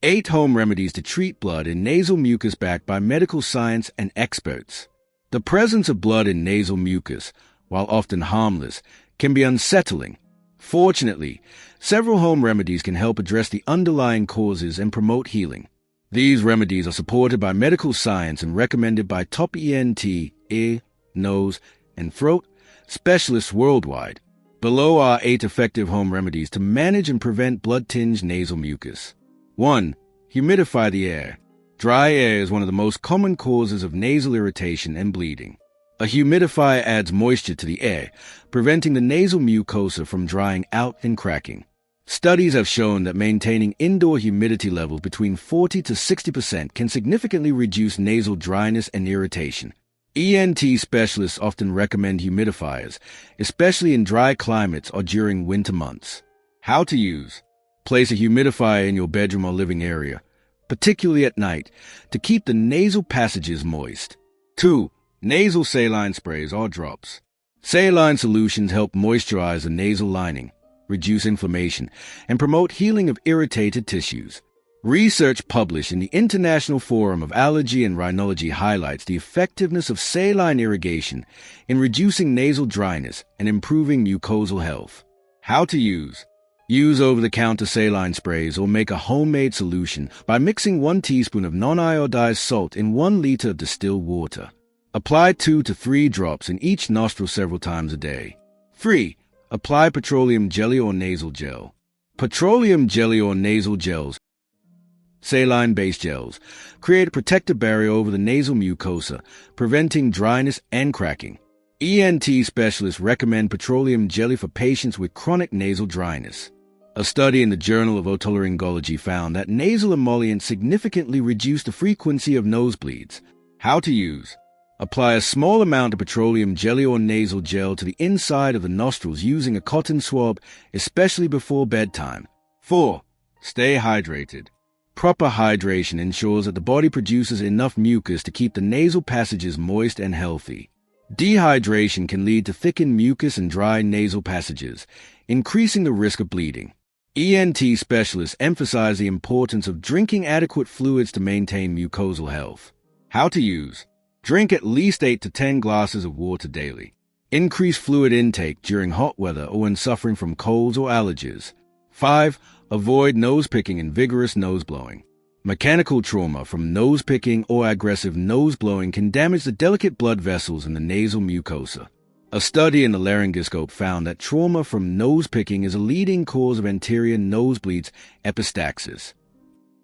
8 home remedies to treat blood in nasal mucus backed by medical science and experts. The presence of blood in nasal mucus, while often harmless, can be unsettling. Fortunately, several home remedies can help address the underlying causes and promote healing. These remedies are supported by medical science and recommended by top ENT, ear, nose, and throat specialists worldwide. Below are 8 effective home remedies to manage and prevent blood-tinged nasal mucus. 1. Humidify the air. Dry air is one of the most common causes of nasal irritation and bleeding. A humidifier adds moisture to the air, preventing the nasal mucosa from drying out and cracking. Studies have shown that maintaining indoor humidity levels between 40 to 60% can significantly reduce nasal dryness and irritation. ENT specialists often recommend humidifiers, especially in dry climates or during winter months. How to use. Place a humidifier in your bedroom or living area, particularly at night, to keep the nasal passages moist. 2. Nasal saline sprays or drops. Saline solutions help moisturize the nasal lining, reduce inflammation, and promote healing of irritated tissues. Research published in the International Forum of Allergy and Rhinology highlights the effectiveness of saline irrigation in reducing nasal dryness and improving mucosal health. How to use. Use over-the-counter saline sprays or make a homemade solution by mixing 1 teaspoon of non-iodized salt in 1 liter of distilled water. Apply 2 to 3 drops in each nostril several times a day. 3. Apply petroleum jelly or nasal gel. Petroleum jelly or nasal gels, saline-based gels, create a protective barrier over the nasal mucosa, preventing dryness and cracking. ENT specialists recommend petroleum jelly for patients with chronic nasal dryness. A study in the Journal of Otolaryngology found that nasal emollients significantly reduce the frequency of nosebleeds. How to use. Apply a small amount of petroleum jelly or nasal gel to the inside of the nostrils using a cotton swab, especially before bedtime. 4. Stay hydrated. Proper hydration ensures that the body produces enough mucus to keep the nasal passages moist and healthy. Dehydration can lead to thickened mucus and dry nasal passages, increasing the risk of bleeding. ENT specialists emphasize the importance of drinking adequate fluids to maintain mucosal health. How to use. Drink at least 8 to 10 glasses of water daily. Increase fluid intake during hot weather or when suffering from colds or allergies. 5. Avoid nose picking and vigorous nose blowing. Mechanical trauma from nose picking or aggressive nose blowing can damage the delicate blood vessels in the nasal mucosa. A study in the laryngoscope found that trauma from nose picking is a leading cause of anterior nosebleeds, epistaxis.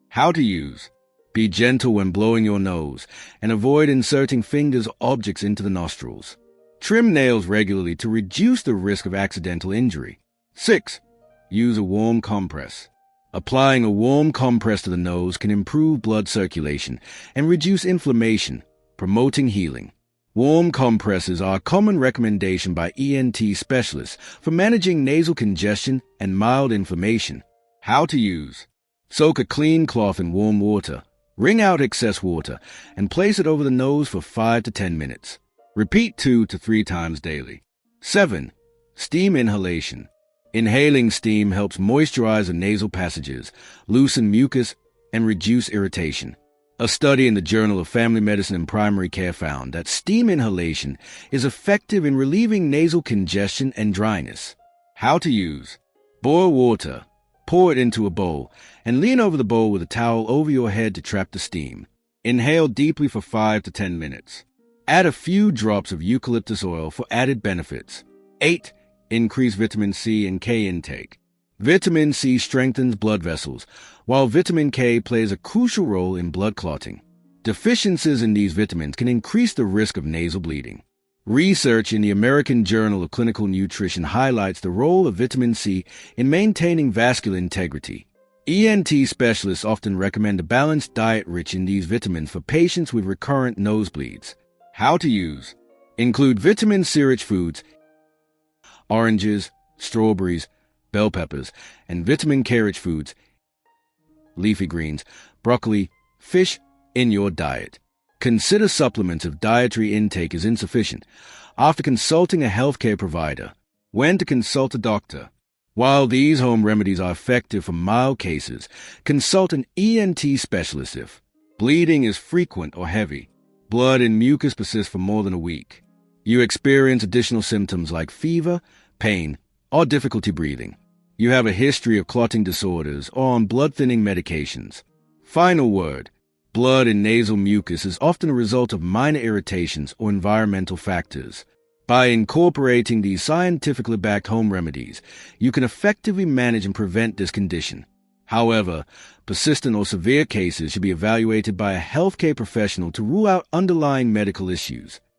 How to use. Be gentle when blowing your nose, and avoid inserting fingers or objects into the nostrils. Trim nails regularly to reduce the risk of accidental injury. 6. Use a warm compress. Applying a warm compress to the nose can improve blood circulation and reduce inflammation, promoting healing. Warm compresses are a common recommendation by ENT specialists for managing nasal congestion and mild inflammation. How to use. Soak a clean cloth in warm water. Wring out excess water and place it over the nose for 5 to 10 minutes. Repeat 2 to 3 times daily. 7. Steam inhalation. Inhaling steam helps moisturize the nasal passages, loosen mucus, and reduce irritation. A study in the Journal of Family Medicine and Primary Care found that steam inhalation is effective in relieving nasal congestion and dryness. How to use. Boil water. Pour it into a bowl, and lean over the bowl with a towel over your head to trap the steam. Inhale deeply for 5 to 10 minutes. Add a few drops of eucalyptus oil for added benefits. 8. Increase vitamin C and K intake. Vitamin C strengthens blood vessels, while vitamin K plays a crucial role in blood clotting. Deficiencies in these vitamins can increase the risk of nasal bleeding. Research in the American Journal of Clinical Nutrition highlights the role of vitamin C in maintaining vascular integrity. ENT specialists often recommend a balanced diet rich in these vitamins for patients with recurrent nosebleeds. How to use. Include vitamin C-rich foods, oranges, strawberries, bell peppers, and vitamin K-rich foods, leafy greens, broccoli, fish, in your diet. Consider supplements if dietary intake is insufficient after consulting a healthcare provider. When to consult a doctor. While these home remedies are effective for mild cases, consult an ENT specialist if bleeding is frequent or heavy, blood and mucus persist for more than a week, you experience additional symptoms like fever, pain, or difficulty breathing, you have a history of clotting disorders or on blood-thinning medications. Final word, blood and nasal mucus is often a result of minor irritations or environmental factors. By incorporating these scientifically backed home remedies, you can effectively manage and prevent this condition. However, persistent or severe cases should be evaluated by a healthcare professional to rule out underlying medical issues.